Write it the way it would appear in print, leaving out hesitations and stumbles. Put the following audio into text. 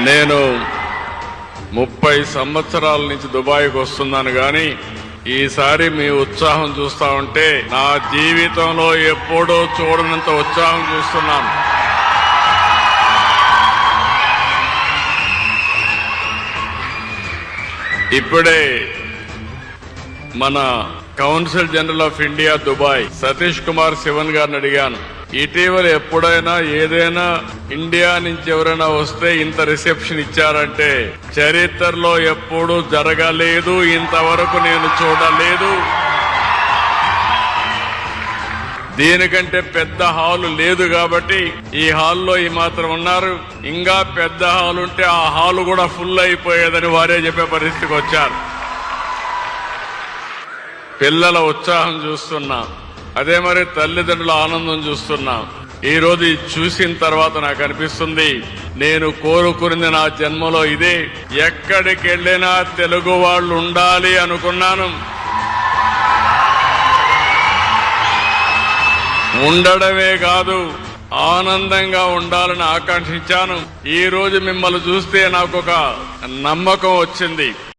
నేను 30 సంవత్సరాల నుంచి దుబాయ్కి వస్తున్నాను గాని ఈసారి మీ ఉత్సాహం చూస్తా ఉంటే నా జీవితంలో ఎప్పుడూ చూడనంత ఉత్సాహం చూస్తున్నాను. ఇప్పుడే మన council general of India Dubai Satish Kumar Sivan గారిని అడిగాను, ఇటీవల ఎప్పుడైనా ఏదైనా ఇండియా నుంచి ఎవరైనా వస్తే ఇంత రిసెప్షన్ ఇచ్చారంటే చరిత్రలో ఎప్పుడూ జరగలేదు, ఇంతవరకు నేను చూడలేదు. దీనికంటే పెద్ద హాలు లేదు కాబట్టి ఈ హాల్లో ఈ మాత్రం ఉన్నారు. ఇంకా పెద్ద హాల్ ఉంటే ఆ హాలు కూడా ఫుల్ అయిపోయేదని వారే చెప్పే పరిస్థితికి వచ్చారు. పిల్లల ఉత్సాహం చూస్తున్నాం, అదే మరి తల్లిదండ్రుల ఆనందం చూస్తున్నాం. ఈ రోజు ఇది చూసిన తర్వాత నాకు అనిపిస్తుంది, నేను కోరుకున్నది నా జన్మలో ఇదే. ఎక్కడికి వెళ్ళినా తెలుగు వాళ్ళు ఉండాలి అనుకున్నాను, ఉండడమే కాదు ఆనందంగా ఉండాలని ఆకాంక్షించాను. ఈ రోజు మిమ్మల్ని చూస్తే నాకు ఒక నమ్మకం వచ్చింది.